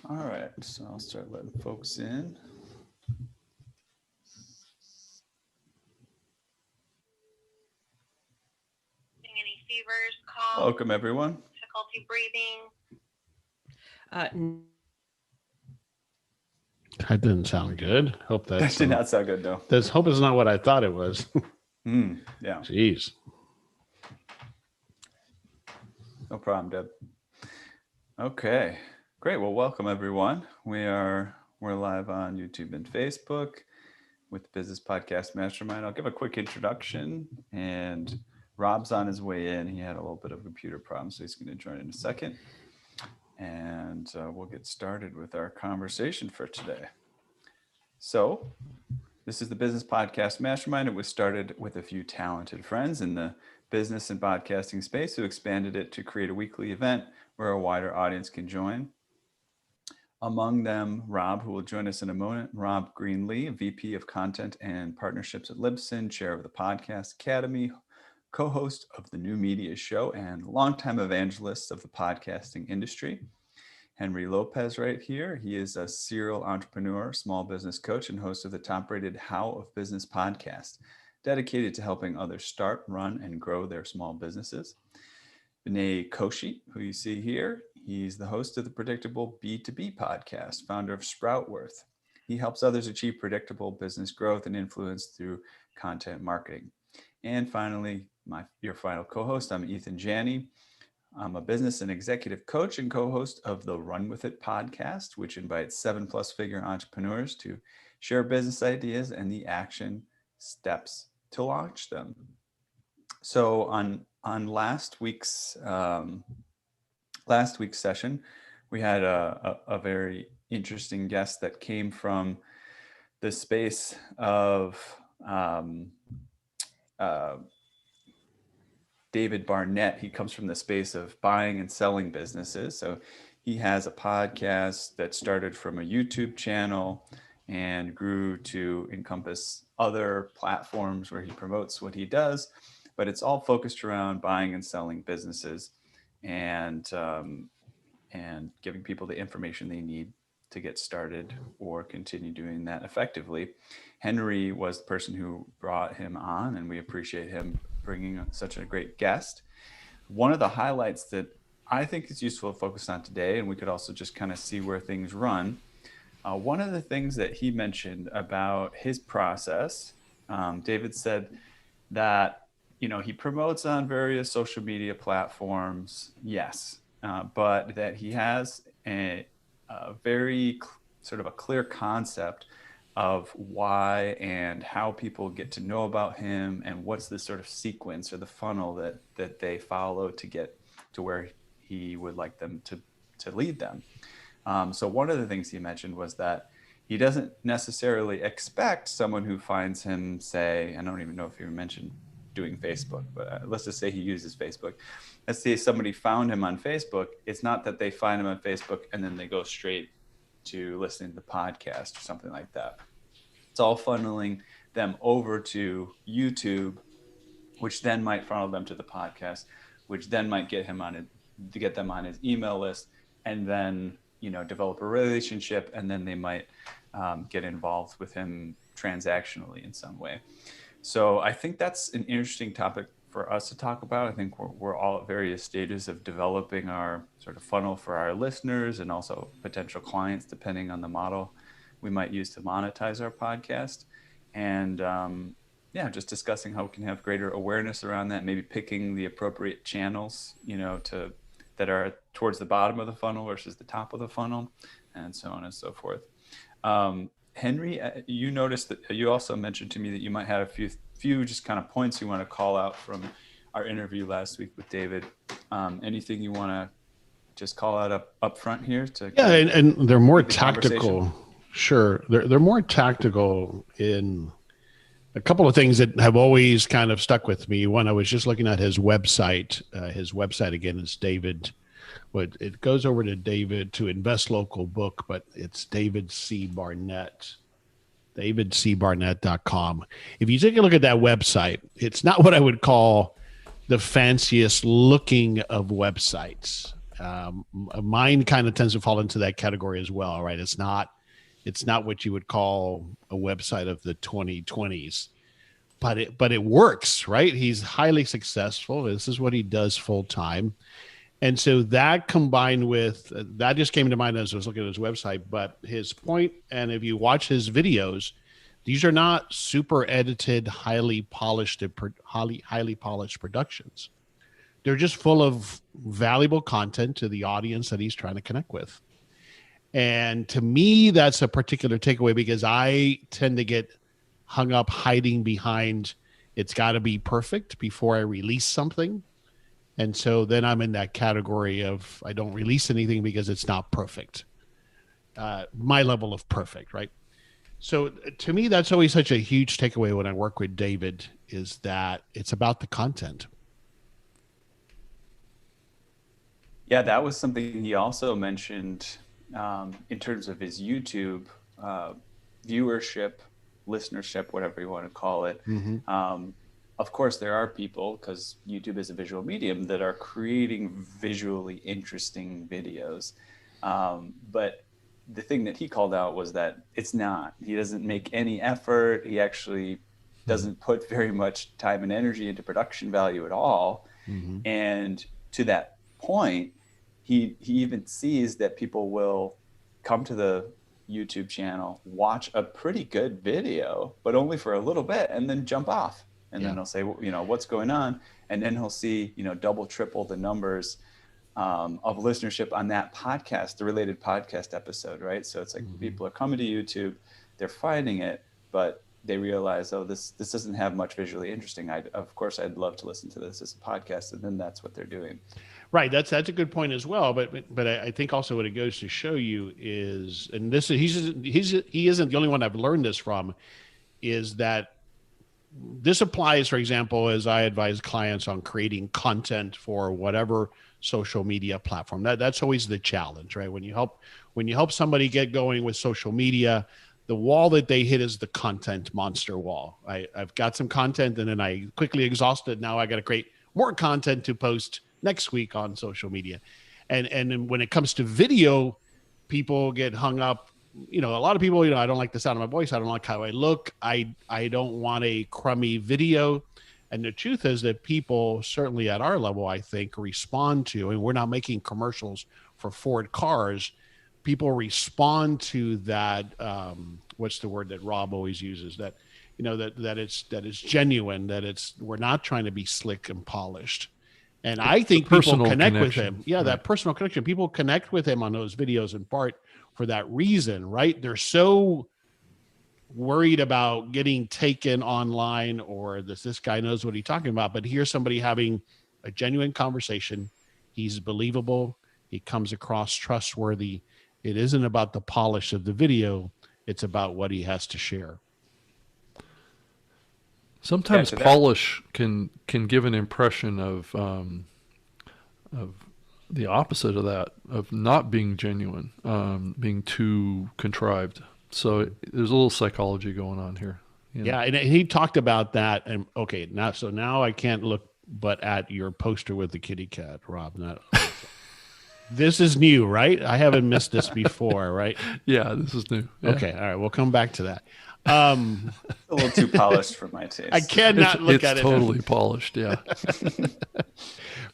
All right, so I'll start letting folks in. Any fevers, cough, Welcome, everyone. difficulty breathing. That didn't sound good. Hope That that's did not sound good, though. hope it's not what I thought it was. Yeah, Jeez. no problem, Deb. Okay, great. Well, welcome, everyone. We're live on YouTube and Facebook with the Business Podcast Mastermind. I'll give a quick introduction, and Rob's on his way in. He had a little bit of a computer problem, so he's going to join in a second. And we'll get started with our conversation for today. So, this is the Business Podcast Mastermind. It was started with a few talented friends in the business and podcasting space who expanded it to create a weekly event where a wider audience can join. Among them, Rob, who will join us in a moment, Rob Greenlee, VP of Content and Partnerships at Libsyn, Chair of the Podcast Academy, co-host of the New Media Show, and longtime evangelist of the podcasting industry. Henry Lopez right here. He is a serial entrepreneur, small business coach, and host of the top-rated How of Business podcast, dedicated to helping others start, run, and grow their small businesses. Vinay Koshi, who you see here, he's the host of the Predictable B2B podcast, founder of Sproutworth. He helps others achieve predictable business growth and influence through content marketing. And finally, your final co-host, I'm Ethan Janney. I'm a business and executive coach and co-host of the Run With It podcast, which invites 7+ figure entrepreneurs to share business ideas and the action steps to launch them. So on last week's session, we had a very interesting guest that came from the space of David Barnett. He comes from the space of buying and selling businesses. So he has a podcast that started from a YouTube channel and grew to encompass other platforms where he promotes what he does, but it's all focused around buying and selling businesses and giving people the information they need to get started or continue doing that effectively. Henry was the person who brought him on, and we appreciate him bringing such a great guest. One of the highlights that I think is useful to focus on today, and we could also just kind of see where things run. One of the things that he mentioned about his process, David said that, he promotes on various social media platforms, yes, but that he has a very sort of a clear concept of why and how people get to know about him and what's the sort of sequence or the funnel that they follow to get to where he would like them to lead them. So one of the things he mentioned was that he doesn't necessarily expect someone who finds him, say, I don't even know if he mentioned doing Facebook, but let's just say he uses Facebook. Let's say somebody found him on Facebook. It's not that they find him on Facebook and then they go straight to listening to the podcast or something like that. It's all funneling them over to YouTube, which then might funnel them to the podcast, which then might get them on his email list, and then develop a relationship, and then they might get involved with him transactionally in some way. So I think that's an interesting topic for us to talk about. I think we're all at various stages of developing our sort of funnel for our listeners and also potential clients, depending on the model we might use to monetize our podcast. And just discussing how we can have greater awareness around that, maybe picking the appropriate channels, that are towards the bottom of the funnel versus the top of the funnel, and so on and so forth. Henry, you noticed that you also mentioned to me that you might have a few just kind of points you want to call out from our interview last week with David. Anything you want to just call out up front here? And they're more tactical. Sure. They're more tactical in a couple of things that have always kind of stuck with me. One, I was just looking at his website. His website, again, is David. It goes over to David to Invest Local Book, but it's David C. Barnett, davidcbarnett.com. If you take a look at that website, it's not what I would call the fanciest looking of websites. Mine kind of tends to fall into that category as well, right? It's not what you would call a website of the 2020s, but it works, right? He's highly successful. This is what he does full time. And so that combined with that just came to mind as I was looking at his website, but his point, and if you watch his videos, these are not super edited, highly polished productions. They're just full of valuable content to the audience that he's trying to connect with. And to me, that's a particular takeaway because I tend to get hung up hiding behind it's got to be perfect before I release something. And so then I'm in that category of I don't release anything because it's not perfect. My level of perfect, right? So to me, that's always such a huge takeaway when I work with David is that it's about the content. Yeah, that was something he also mentioned in terms of his YouTube viewership, listenership, whatever you want to call it. Mm-hmm. Of course, there are people, because YouTube is a visual medium, that are creating visually interesting videos. But the thing that he called out was that it's not. He doesn't make any effort. He actually doesn't put very much time and energy into production value at all. Mm-hmm. And to that point, he even sees that people will come to the YouTube channel, watch a pretty good video, but only for a little bit, and then jump off. And then he'll say, you know, what's going on? And then he'll see, you know, double, triple the numbers of listenership on that podcast, the related podcast episode, right? So it's like people are coming to YouTube, they're finding it, but they realize, oh, this doesn't have much visually interesting. Of course, I'd love to listen to this as a podcast, and then that's what they're doing. Right, that's a good point as well. But I think also what it goes to show you is, and this is he isn't the only one I've learned this from, is that this applies, for example, as I advise clients on creating content for whatever social media platform. That's always the challenge, right? When you help somebody get going with social media, the wall that they hit is the content monster wall. I've got some content and then I quickly exhaust it. Now I got to create more content to post next week on social media. And when it comes to video, people get hung up. You know, a lot of people, you know, I don't like the sound of my voice. I don't like how I look. I don't want a crummy video. And the truth is that people, certainly at our level, I think, respond to, and we're not making commercials for Ford cars. People respond to that. What's the word that Rob always uses? That, you know, that it's genuine, that we're not trying to be slick and polished. And I think people connect with him. Yeah, right. That personal connection. People connect with him on those videos in part for that reason, right? They're so worried about getting taken online or this guy knows what he's talking about. But here's somebody having a genuine conversation. He's believable. He comes across trustworthy. It isn't about the polish of the video. It's about what he has to share. Sometimes polish can give an impression of the opposite of that, of not being genuine, being too contrived. So there's a little psychology going on here. You know? Yeah, and he talked about that. And okay, now I can't look but at your poster with the kitty cat, Rob. This is new, right? I haven't missed this before, right? Yeah, this is new. Yeah. Okay, all right, we'll come back to that. A little too polished for my taste. I cannot look at it. It's totally polished, yeah.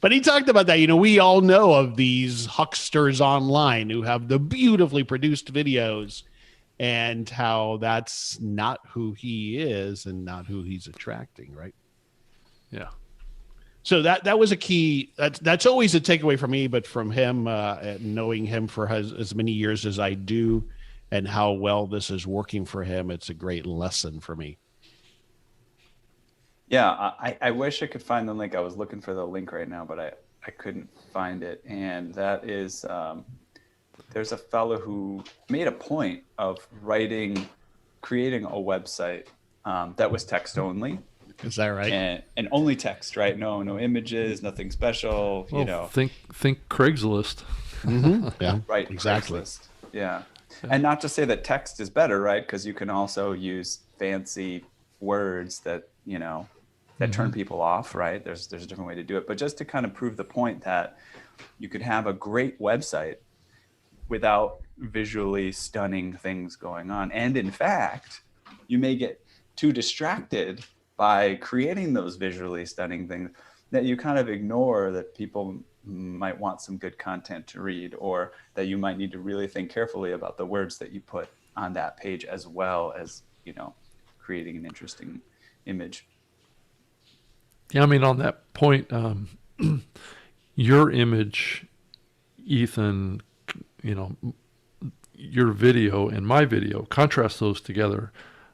But he talked about that. You know, we all know of these hucksters online who have the beautifully produced videos and how that's not who he is and not who he's attracting, right? Yeah. So that was a key. That's always a takeaway for me, but from him, knowing him for as many years as I do, and how well this is working for him, it's a great lesson for me. Yeah, I wish I could find the link. I was looking for the link right now, but I couldn't find it. And that is, there's a fellow who made a point of creating a website that was text only. Is that right? And only text, right? No images, nothing special. Well, you know, think Craigslist. Mm-hmm. Yeah, right. Exactly. Craigslist. Yeah, and not to say that text is better, right? Because you can also use fancy words that that turn people off, right? There's a different way to do it, but just to kind of prove the point that you could have a great website without visually stunning things going on. And in fact, you may get too distracted by creating those visually stunning things that you kind of ignore that people might want some good content to read, or that you might need to really think carefully about the words that you put on that page, as well as, creating an interesting image. Yeah, I mean, on that point, your image, Ethan, your video and my video, contrast those together.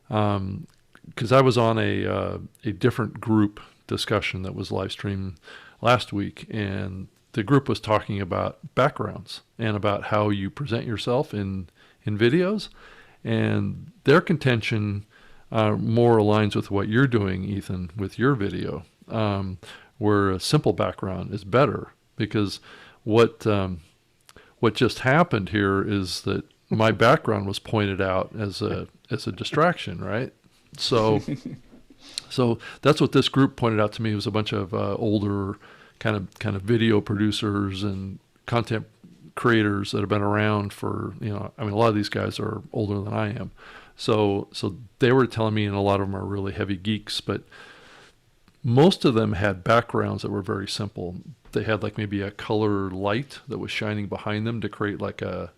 Because I was on a different group discussion that was live streamed last week, and the group was talking about backgrounds and about how you present yourself in videos, and their contention more aligns with what you're doing, Ethan, with your video, where a simple background is better, because what just happened here is that my background was pointed out as a distraction, right? So that's what this group pointed out to me. It was a bunch of older kind of video producers and content creators that have been around for, a lot of these guys are older than I am. So they were telling me, and a lot of them are really heavy geeks, but most of them had backgrounds that were very simple. They had like maybe a color light that was shining behind them to create like a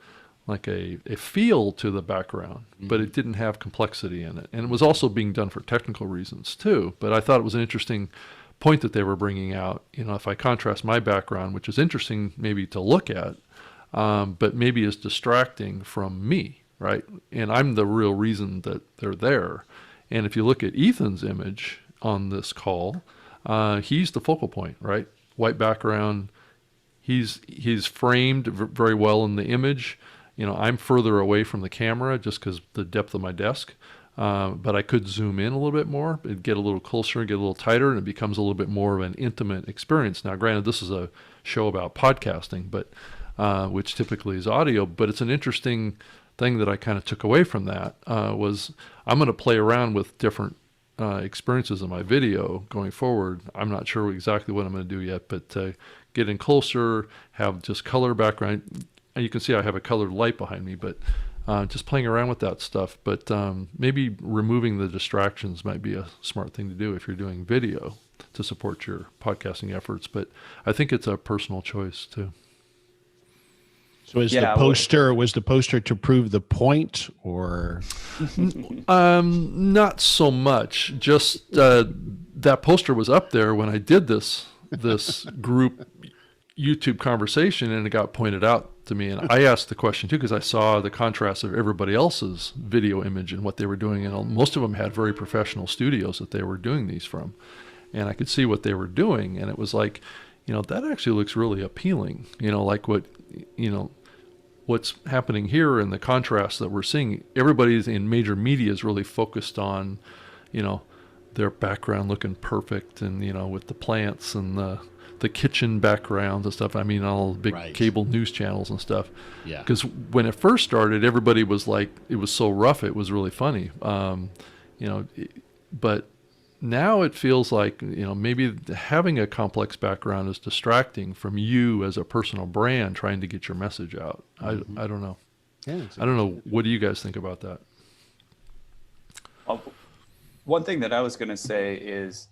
feel to the background, but it didn't have complexity in it. And it was also being done for technical reasons too. But I thought it was an interesting point that they were bringing out. If I contrast my background, which is interesting maybe to look at, but maybe is distracting from me, right? And I'm the real reason that they're there. And if you look at Ethan's image on this call, he's the focal point, right? White background. He's framed very well in the image. I'm further away from the camera just because the depth of my desk, but I could zoom in a little bit more, it'd get a little closer, get a little tighter, and it becomes a little bit more of an intimate experience. Now, granted, this is a show about podcasting, but which typically is audio, but it's an interesting thing that I kind of took away from that was I'm going to play around with different experiences in my video going forward. I'm not sure exactly what I'm going to do yet, but get in closer, have just color background. You can see I have a colored light behind me, but just playing around with that stuff. But maybe removing the distractions might be a smart thing to do if you're doing video to support your podcasting efforts. But I think it's a personal choice too. So was the poster to prove the point, or? Not so much. Just that poster was up there when I did this group YouTube conversation, and it got pointed out to me, and I asked the question too because I saw the contrast of everybody else's video image and what they were doing, and most of them had very professional studios that they were doing these from, and I could see what they were doing, and it was like, that actually looks really appealing, like what's happening here and the contrast that we're seeing. Everybody's in major media is really focused on, their background looking perfect, and with the plants and the kitchen backgrounds and stuff. I mean, all the big cable news channels and stuff. Yeah. Because when it first started, everybody was like, it was so rough, it was really funny. But now it feels like, maybe having a complex background is distracting from you as a personal brand trying to get your message out. I don't know. Yeah, exactly. I don't know. What do you guys think about that? One thing that I was going to say is,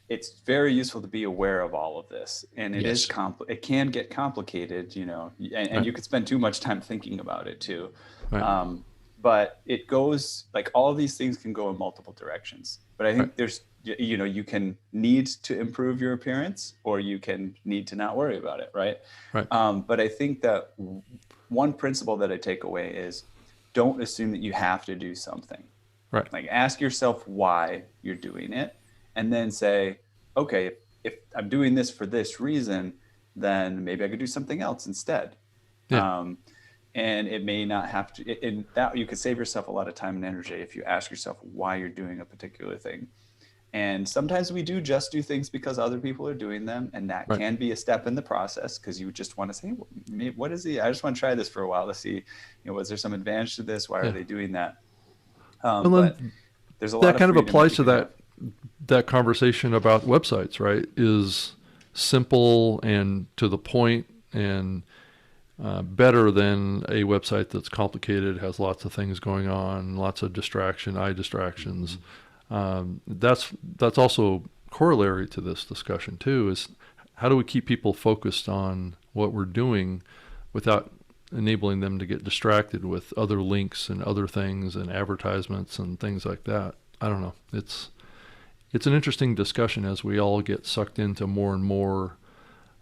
it's very useful to be aware of all of this, and it is it can get complicated, and you could spend too much time thinking about it too. Right. But it goes, like, all of these things can go in multiple directions. But I think there's, you can need to improve your appearance, or you can need to not worry about it, right? Right. But I think that one principle that I take away is, don't assume that you have to do something. Right. Like, ask yourself why you're doing it, and then say, okay, if I'm doing this for this reason, then maybe I could do something else instead. Yeah. And it may not have to, in that you could save yourself a lot of time and energy if you ask yourself why you're doing a particular thing. And sometimes we do just do things because other people are doing them, and that can be a step in the process, because you just want to say, well, what is I just want to try this for a while to see, was there some advantage to this? Why are they doing that? But there's a lot that kind of applies to that. that conversation about websites, right, is simple and to the point and better than a website that's complicated, has lots of things going on, lots of eye distractions. That's also corollary to this discussion too, is how do we keep people focused on what we're doing without enabling them to get distracted with other links and other things and advertisements and things like that. I don't know. It's an interesting discussion as we all get sucked into more and more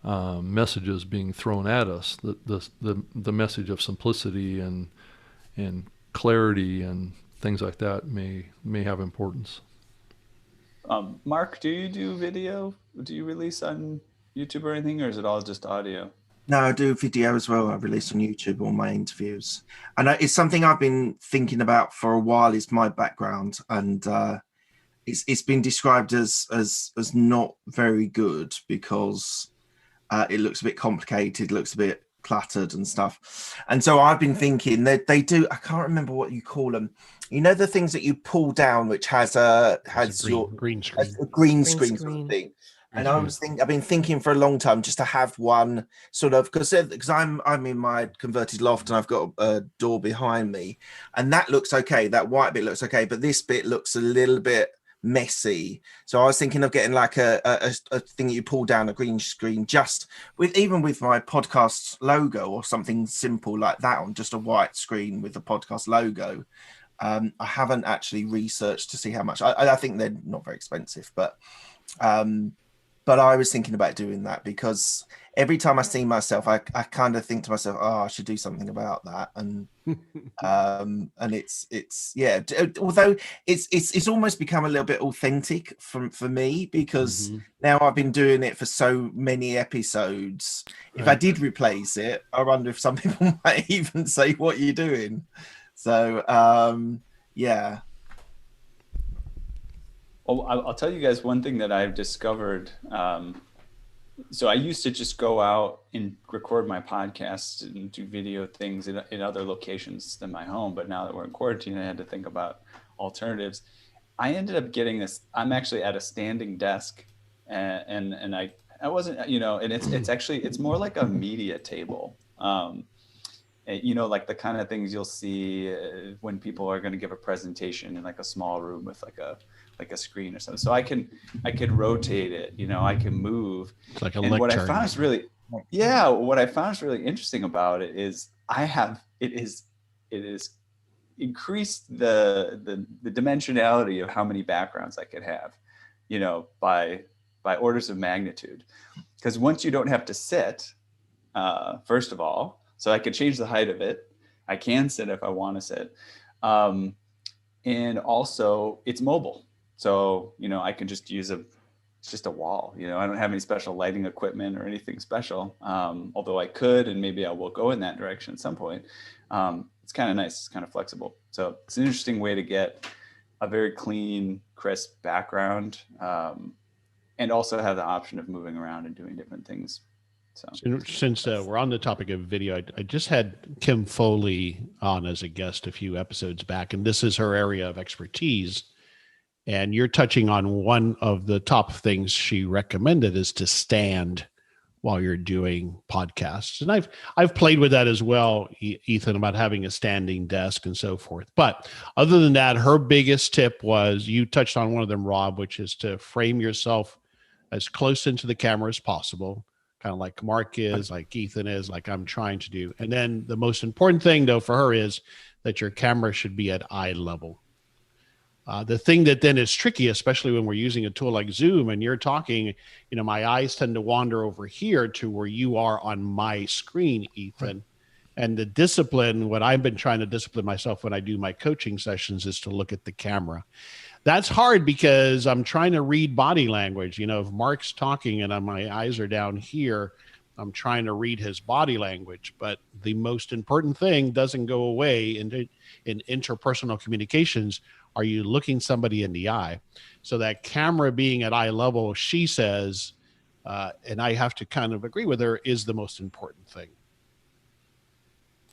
messages being thrown at us. The message of simplicity and clarity and things like that may have importance. Mark, do you do video? Do you release on YouTube or anything, or is it all just audio? No, I do video as well. I release on YouTube all my interviews, and it's something I've been thinking about for a while. Is my background, and it's been described as not very good because it looks a bit complicated, looks a bit cluttered and stuff. And so I've been thinking that they do. I can't remember what you call them. You know, the things that you pull down, which has green screen, a green screen sort of thing. And I've been thinking for a long time just to have one sort of, because I'm in my converted loft and I've got a door behind me, and that looks okay. That white bit looks okay, but this bit looks a little bit messy. So I was thinking of getting like a thing that you pull down, a green screen, just even with my podcast logo or something simple like that on just a white screen with the podcast logo. I haven't actually researched to see how much. I think they're not very expensive, but I was thinking about doing that because every time I see myself, I kind of think to myself, oh, I should do something about that. And it's yeah. Although it's almost become a little bit authentic for me because now I've been doing it for so many episodes. If I did replace it, I wonder if some people might even say, "What are you doing?" So yeah. Well, I'll tell you guys one thing that I've discovered. So I used to just go out and record my podcasts and do video things in other locations than my home. But now that we're in quarantine, I had to think about alternatives. I ended up getting this. I'm actually at a standing desk, and I wasn't, and it's more like a media table. Like the kind of things you'll see when people are going to give a presentation in like a small room with like a screen or something. So I can rotate it, I can move. It's like a and lectern. what I found is really interesting about it is it is increased the dimensionality of how many backgrounds I could have, by orders of magnitude. Because once you don't have to sit, first of all, so I could change the height of it. I can sit if I want to sit. And also it's mobile. So, I can just use it's just a wall, I don't have any special lighting equipment or anything special. Although I could, and maybe I will go in that direction at some point. It's kind of nice. It's kind of flexible. So it's an interesting way to get a very clean, crisp background. And also have the option of moving around and doing different things. So since we're on the topic of video, I just had Kim Foley on as a guest a few episodes back, and this is her area of expertise. And you're touching on one of the top things she recommended is to stand while you're doing podcasts. And I've played with that as well, Ethan, about having a standing desk and so forth. But other than that, her biggest tip was, you touched on one of them, Rob, which is to frame yourself as close into the camera as possible. Kind of like Mark is, like Ethan is, like I'm trying to do. And then the most important thing, though, for her is that your camera should be at eye level. The thing that then is tricky, especially when we're using a tool like Zoom and you're talking, my eyes tend to wander over here to where you are on my screen, Ethan. Right. And the discipline, what I've been trying to discipline myself when I do my coaching sessions is to look at the camera. That's hard because I'm trying to read body language. If Mark's talking and my eyes are down here, I'm trying to read his body language. But the most important thing doesn't go away in interpersonal communications. Are you looking somebody in the eye? So that camera being at eye level, she says, and I have to kind of agree with her, is the most important thing.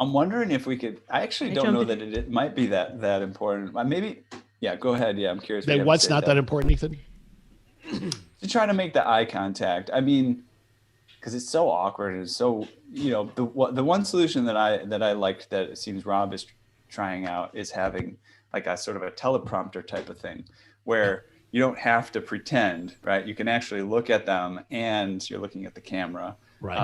I'm wondering if we could, I actually don't know that it might be that important. Maybe Yeah, go ahead. Yeah, I'm curious. Then what's not that important, Ethan? To try to make the eye contact. I mean, because it's so awkward and it's so, the one solution that I liked that it seems Rob is trying out is having like a sort of a teleprompter type of thing where you don't have to pretend, right? You can actually look at them and you're looking at the camera. Right.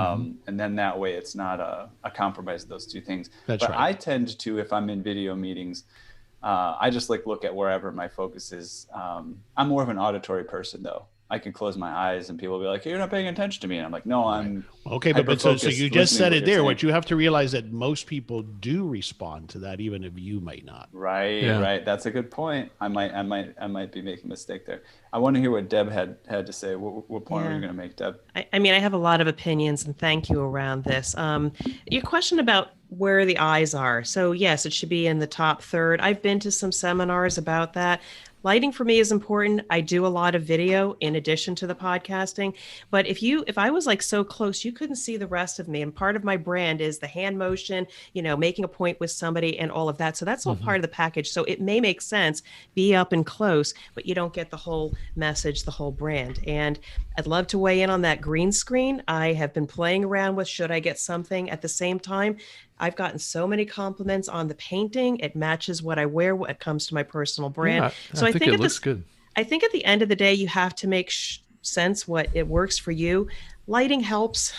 And then that way it's not a compromise of those two things. That's but right. I tend to, if I'm in video meetings, I just look at wherever my focus is. I'm more of an auditory person though. I can close my eyes and people will be like, you're not paying attention to me. And I'm like, no, I'm okay. But so you just said it there. saying. What you have to realize that most people do respond to that, even if you might not. Right. Yeah. Right. That's a good point. I might be making a mistake there. I want to hear what Deb had to say. What point were you going to make, Deb? I mean, I have a lot of opinions, and thank you around this. Your question about where the eyes are. So yes, it should be in the top third. I've been to some seminars about that. Lighting for me is important. I do a lot of video in addition to the podcasting. But if I was like so close, you couldn't see the rest of me. And part of my brand is the hand motion, making a point with somebody and all of that. So that's all part of the package. So it may make sense, be up and close, but you don't get the whole message, the whole brand. And I'd love to weigh in on that green screen. I have been playing around with, should I get something at the same time? I've gotten so many compliments on the painting. It matches what I wear when it comes to my personal brand. Yeah, so I think it looks good. I think at the end of the day, you have to make sense what it works for you. Lighting helps,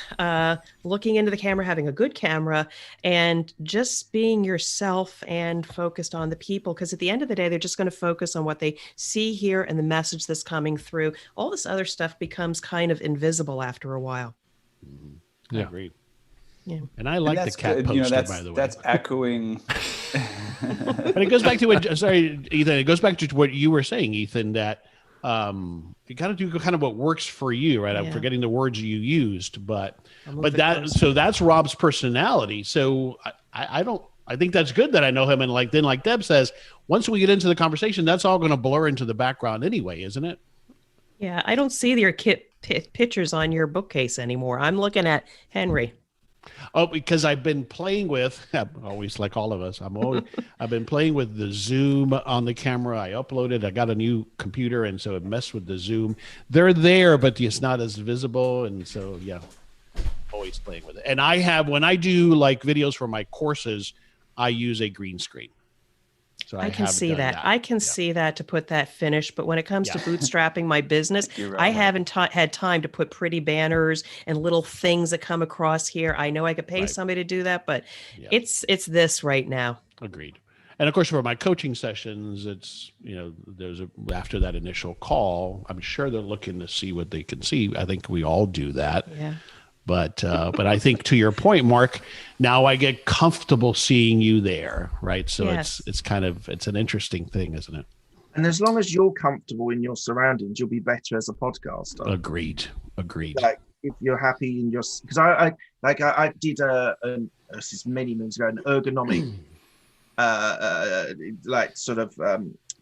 looking into the camera, having a good camera, and just being yourself and focused on the people. Because at the end of the day, they're just going to focus on what they see here and the message that's coming through. All this other stuff becomes kind of invisible after a while. I agree. Yeah. And I like the cat good. poster, by the way. That's echoing. But it goes back to what, sorry, Ethan, it goes back to what you were saying, Ethan, that you got to do kind of what works for you, right? I'm forgetting the words you used, but that's Rob's personality. So I think that's good that I know him. And like Deb says, once we get into the conversation, that's all going to blur into the background anyway, isn't it? Yeah. I don't see your pictures on your bookcase anymore. I'm looking at Henry. Oh, because I've been playing with, always like all of us, I've been playing with the Zoom on the camera. I uploaded, I got a new computer, and so it messed with the Zoom. They're there, but it's not as visible. And so, yeah, always playing with it. And when I do like videos for my courses, I use a green screen. So I can see that. I can see that to put that finish. But when it comes to bootstrapping my business, I haven't had time to put pretty banners and little things that come across here. I know I could pay somebody to do that, but it's this right now. Agreed. And of course, for my coaching sessions, it's, after that initial call, I'm sure they're looking to see what they can see. I think we all do that. Yeah. But I think to your point, Mark, now I get comfortable seeing you there, right? So it's an interesting thing, isn't it? And as long as you're comfortable in your surroundings, you'll be better as a podcaster. Agreed. Like if you're happy in your, because I did this is many moons ago, an ergonomic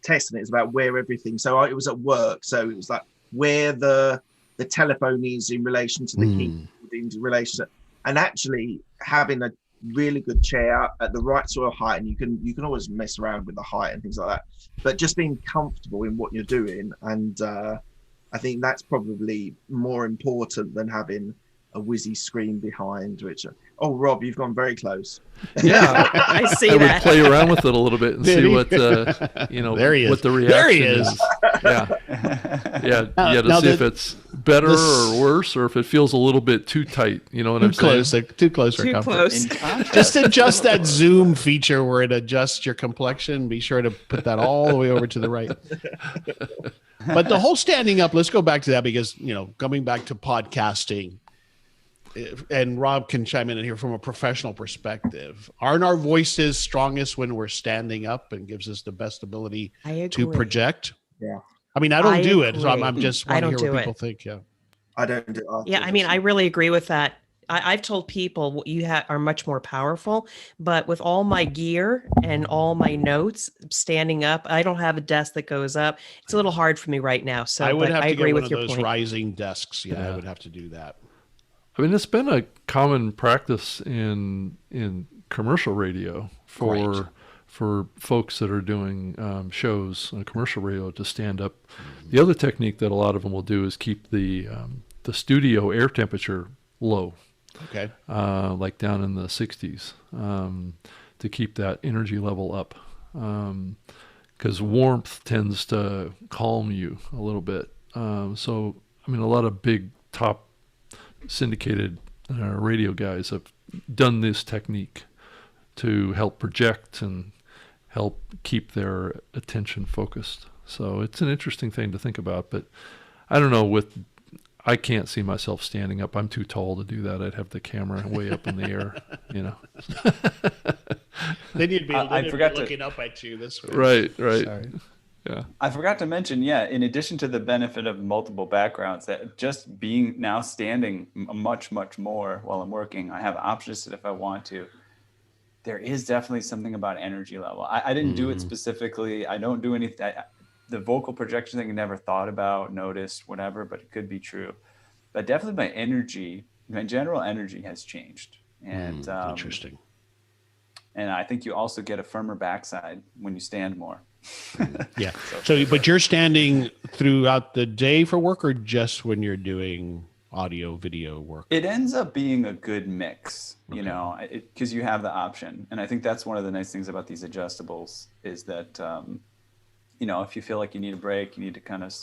test, and it's about where everything. So it was at work, so it was like where the telephone is in relation to the keyboard, in relation to, and actually having a really good chair at the right sort of height, and you can always mess around with the height and things like that, but just being comfortable in what you're doing, and I think that's probably more important than having a whizzy screen behind, which Rob, you've gone very close. Yeah, I see I that. would play around with it a little bit and see what there he is. what the reaction there he is. To see if it's better or worse, or if it feels a little bit too tight. You know what I'm saying? Too close for comfort. Just adjust that zoom feature where it adjusts your complexion. Be sure to put that all the way over to the right. But the whole standing up, let's go back to that, because coming back to podcasting, and Rob can chime in here from a professional perspective. Aren't our voices strongest when we're standing up, and gives us the best ability to project? Yeah. I mean, I don't do it, so I'm just want to hear what people think. Yeah. I don't do it. Yeah, I mean, I really agree with that. I've told people you are much more powerful, but with all my gear and all my notes, standing up, I don't have a desk that goes up. It's a little hard for me right now. So I would have to agree get with one your of those point. rising desks. Yeah, I would have to do that. I mean, it's been a common practice in commercial radio for for folks that are doing shows on commercial radio to stand up. The other technique that a lot of them will do is keep the studio air temperature low, Okay. like down in the 60s, to keep that energy level up. Because warmth tends to calm you a little bit. So, I mean, a lot of big top syndicated radio guys have done this technique to help project and help keep their attention focused. So it's an interesting thing to think about, but I don't know, I can't see myself standing up. I'm too tall to do that. I'd have the camera way up in the air, you know. Then you'd be, I forgot looking up at you this way. Right. Sorry. Yeah. I forgot to mention, in addition to the benefit of multiple backgrounds, that just being now standing much, much more while I'm working, I have options if I want to. There is definitely something about energy level. I didn't do it specifically. I don't do anything. The vocal projection thing I never thought about, noticed, whatever, but it could be true. But definitely my general energy has changed. And Interesting. And I think you also get a firmer backside when you stand more. Yeah. So, but you're standing throughout the day for work, or just when you're doing audio, video work? It ends up being a good mix, you know, because you have the option. And I think that's one of the nice things about these adjustables is that, you know, if you feel like you need a break, you need to kind of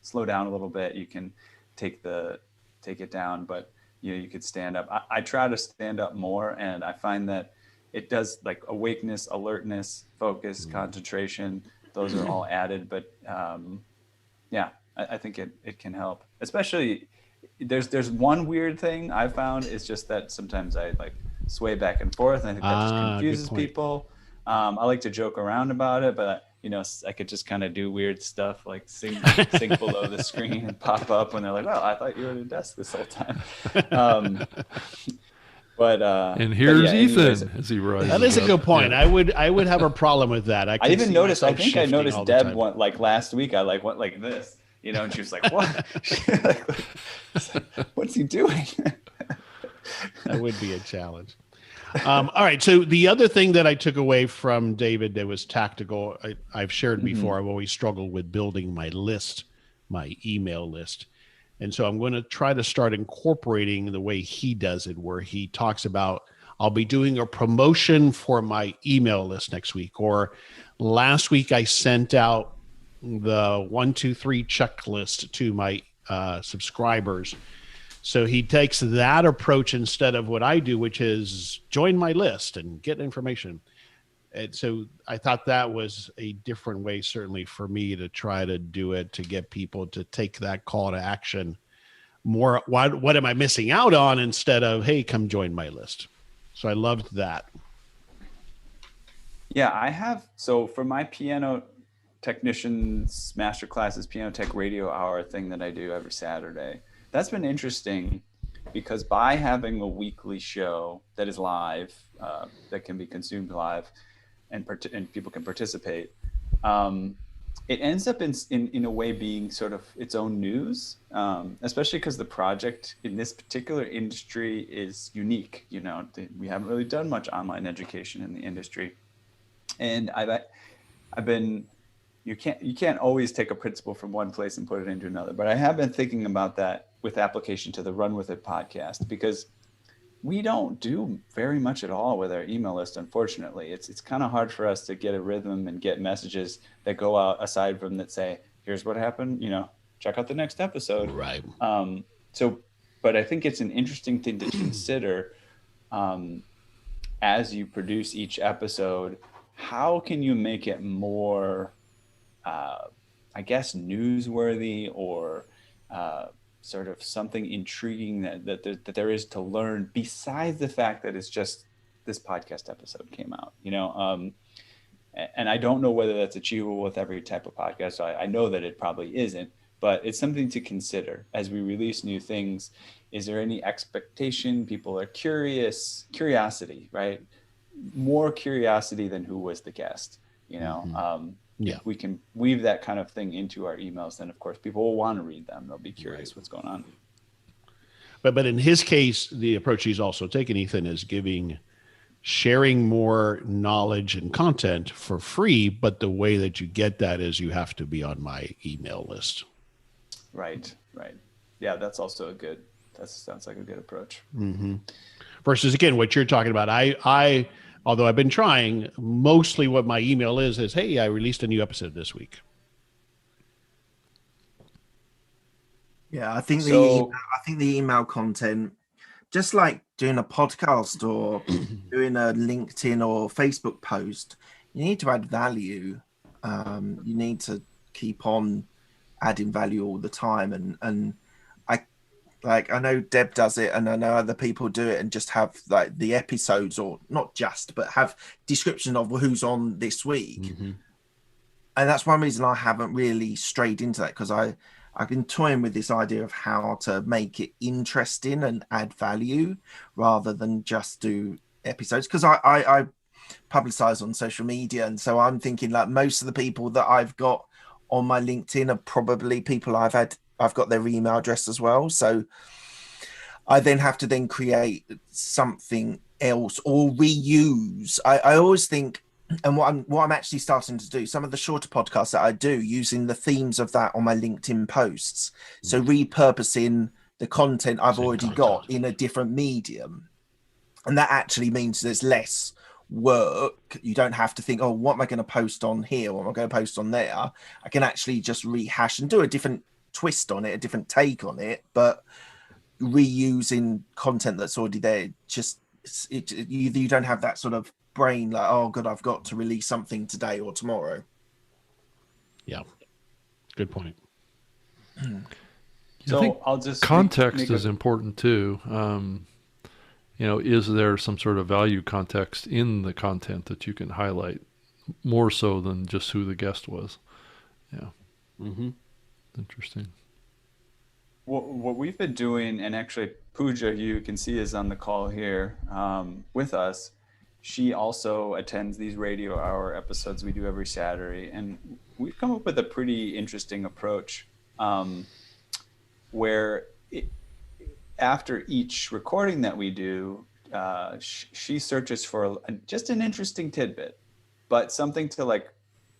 slow down a little bit, you can take it down, but you could stand up. I try to stand up more, and I find that it does, like, awakeness, alertness, focus, concentration, those are all added. But I think it can help. Especially, there's one weird thing I found is just that sometimes I like sway back and forth, and I think that just confuses people. I like to joke around about it, but you know, I could just kind of do weird stuff like sink below the screen and pop up when they're like, "Well, I thought you were at a desk this whole time." And here's Ethan anyways, as he rises. That is a up. good point. Yeah. I would have a problem with that. I even noticed. I think I noticed Deb like last week. I went like this, you know, and she was like, "What? What's he doing?" That would be a challenge. All right. So the other thing that I took away from David that was tactical, I've shared before, I've always struggled with building my list, my email list. And so I'm going to try to start incorporating the way he does it, where he talks about, I'll be doing a promotion for my email list next week. Or last week I sent out the 1, 2, 3 checklist to my subscribers. So he takes that approach instead of what I do, which is join my list and get information. And so I thought that was a different way, certainly for me, to try to do it, to get people to take that call to action more. What am I missing out on, instead of, hey, come join my list. So I loved that. Yeah, I have. So for my piano technicians masterclasses, piano tech radio hour thing that I do every Saturday, that's been interesting because by having a weekly show that is live, that can be consumed live, and people can participate, it ends up in a way being sort of its own news, especially because the project in this particular industry is unique. You know, we haven't really done much online education in the industry, and I've been. You can't always take a principle from one place and put it into another, but I have been thinking about that with application to the Run With It podcast, because we don't do very much at all with our email list. Unfortunately, it's kind of hard for us to get a rhythm and get messages that go out aside from that say, here's what happened, you know, check out the next episode. Right. But I think it's an interesting thing to consider as you produce each episode. How can you make it more, I guess, newsworthy, or sort of something intriguing that there is to learn, besides the fact that it's just this podcast episode came out, you know? And I don't know whether that's achievable with every type of podcast. So I know that it probably isn't, but it's something to consider as we release new things. Is there any expectation? People are curiosity, right? More curiosity than who was the guest, you know? Yeah. If we can weave that kind of thing into our emails, then of course people will want to read them. They'll be curious what's going on. But in his case, the approach he's also taken, Ethan, is giving sharing more knowledge and content for free, but the way that you get that is you have to be on my email list. Right. Yeah, that's also that sounds like a good approach. Mm-hmm. Versus, again, what you're talking about. I, although I've been trying, mostly what my email is, hey, I released a new episode this week. Yeah, I think So- the email content, just like doing a podcast or doing a LinkedIn or Facebook post, you need to add value. You need to keep on adding value all the time. And I know Deb does it, and I know other people do it, and just have like the episodes, or not just, but have description of who's on this week. Mm-hmm. And that's one reason I haven't really strayed into that, because I've been toying with this idea of how to make it interesting and add value rather than just do episodes. Because I publicize on social media, and so I'm thinking like most of the people that I've got on my LinkedIn are probably people I've got their email address as well. So I then have to create something else or reuse. I always think, and what I'm actually starting to do, some of the shorter podcasts that I do, using the themes of that on my LinkedIn posts. So repurposing the content I've already got in a different medium. And that actually means there's less work. You don't have to think, oh, what am I going to post on here? What am I going to post on there? I can actually just rehash and do a different twist on it, a different take on it, but reusing content that's already there. Just you don't have that sort of brain like, oh god, I've got to release something today or tomorrow. Yeah, good point. So I think I'll just context is important too. Is there some sort of value context in the content that you can highlight more so than just who the guest was? Yeah. Mm-hmm. Interesting. What we've been doing, and actually Pooja, you can see, is on the call here with us. She also attends these radio hour episodes we do every Saturday, and we've come up with a pretty interesting approach where after each recording that we do, she searches for just an interesting tidbit, but something to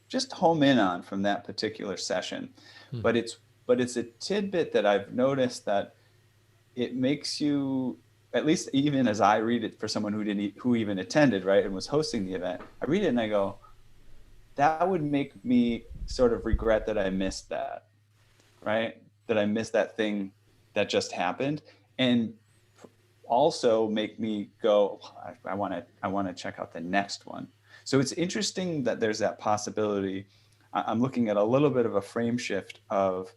just home in on from that particular session. But it's a tidbit that I've noticed that it makes you, at least even as I read it for someone who even attended, right, and was hosting the event, I read it and I go, that would make me sort of regret that I missed that, right? That I missed that thing that just happened, and also make me go, I want to check out the next one. So it's interesting that there's that possibility. I'm looking at a little bit of a frame shift of,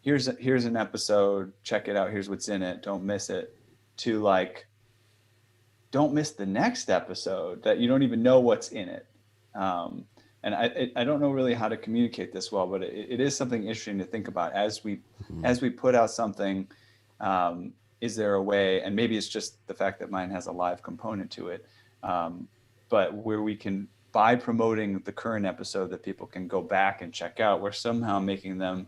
here's an episode, check it out, here's what's in it, don't miss it, to don't miss the next episode that you don't even know what's in it. And I don't know really how to communicate this well, but it is something interesting to think about as we put out something. Is there a way, and maybe it's just the fact that mine has a live component to it, but where we can, by promoting the current episode that people can go back and check out, we're somehow making them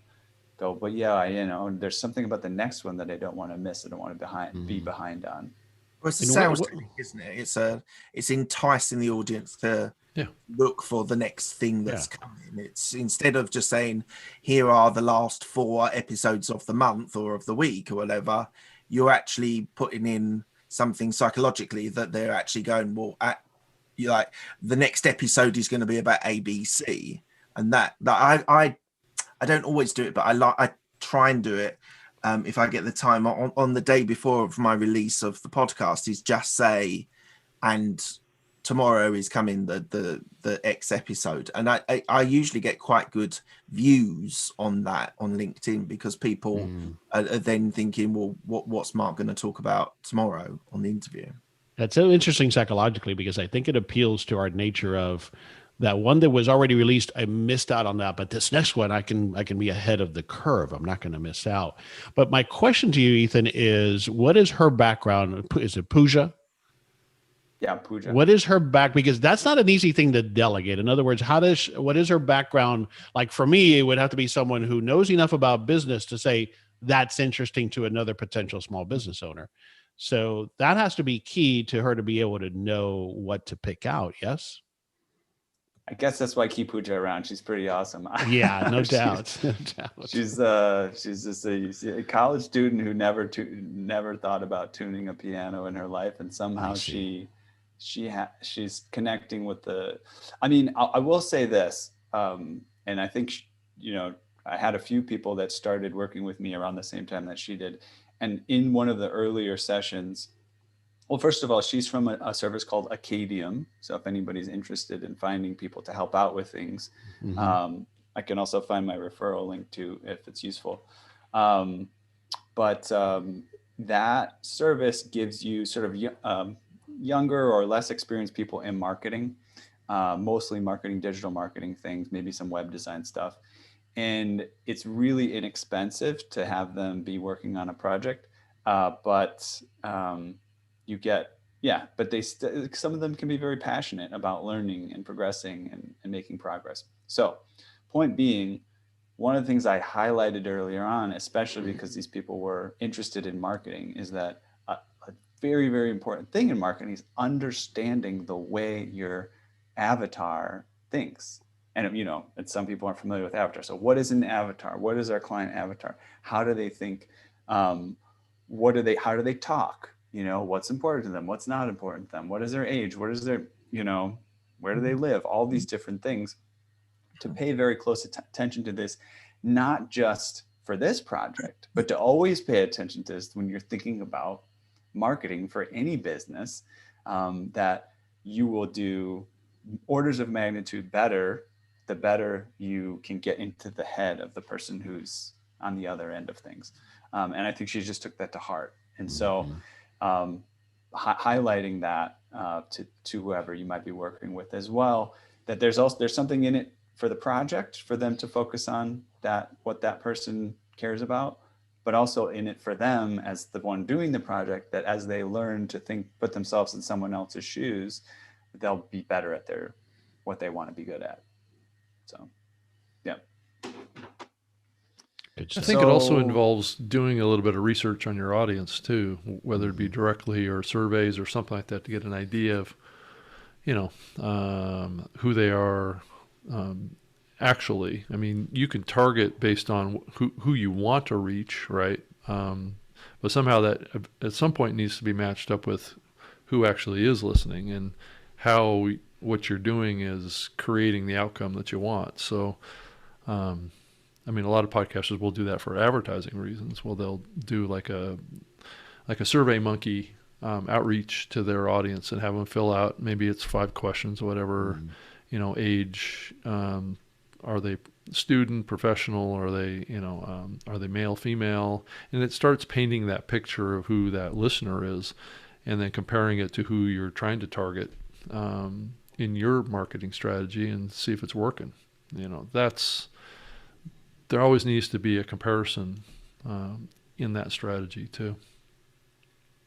go, but yeah, there's something about the next one that I don't want to miss. I don't want to be behind on. Well, it's a sales technique, isn't it? It's enticing the audience to look for the next thing that's coming. It's, instead of just saying, here are the last 4 episodes of the month or of the week or whatever, you're actually putting in something psychologically that they're actually going, well, the next episode is going to be about ABC, and that I don't always do it, but I try and do it if I get the time on the day before of my release of the podcast, is just say, and tomorrow is coming the X episode, and I usually get quite good views on that on LinkedIn, because people are then thinking, well, what's Mark going to talk about tomorrow on the interview? That's so interesting psychologically, because I think it appeals to our nature of that one that was already released. I missed out on that, but this next one, I can be ahead of the curve. I'm not going to miss out. But my question to you, Ethan, is what is her background? Is it Pooja? Yeah, Pooja. What is her back? Because that's not an easy thing to delegate. In other words, what is her background? Like for me, it would have to be someone who knows enough about business to say that's interesting to another potential small business owner. So that has to be key to her to be able to know what to pick out. Yes. I guess that's why I keep Pooja around. She's pretty awesome. Yeah, no She's- doubt. No doubt. She's just a college student who never thought about tuning a piano in her life, and somehow she's connecting with the. I mean, I will say this, and I think I had a few people that started working with me around the same time that she did, and in one of the earlier sessions. Well, first of all, she's from a service called Acadium. So if anybody's interested in finding people to help out with things, I can also find my referral link too, if it's useful. But that service gives you sort of younger or less experienced people in marketing, mostly marketing, digital marketing things, maybe some web design stuff. And it's really inexpensive to have them be working on a project. But you get, but some of them can be very passionate about learning and progressing and making progress. So point being, one of the things I highlighted earlier on, especially because these people were interested in marketing, is that a very, very important thing in marketing is understanding the way your avatar thinks. And, and some people aren't familiar with avatar. So what is an avatar? What is our client avatar? How do they think? How do they talk? What's important to them? What's not important to them? What is their age? What is their, where do they live? All these different things. To pay very close attention to this, not just for this project, but to always pay attention to this when you're thinking about marketing for any business, that you will do orders of magnitude better, the better you can get into the head of the person who's on the other end of things. And I think she just took that to heart. And so highlighting that to whoever you might be working with as well, that there's something in it for the project, for them to focus on what that person cares about, but also in it for them as the one doing the project, that as they learn to put themselves in someone else's shoes, they'll be better at what they want to be good at. So, yeah. I think it also involves doing a little bit of research on your audience too, whether it be directly or surveys or something like that, to get an idea of, who they are. Actually, I mean, you can target based on who you want to reach, right? But somehow that at some point needs to be matched up with who actually is listening, and how what you're doing is creating the outcome that you want. So, I mean, a lot of podcasters will do that for advertising reasons. Well, they'll do like a Survey Monkey outreach to their audience and have them fill out, maybe it's 5 questions or whatever, age, are they student, professional, are they male, female? And it starts painting that picture of who that listener is, and then comparing it to who you're trying to target in your marketing strategy, and see if it's working. There always needs to be a comparison in that strategy too.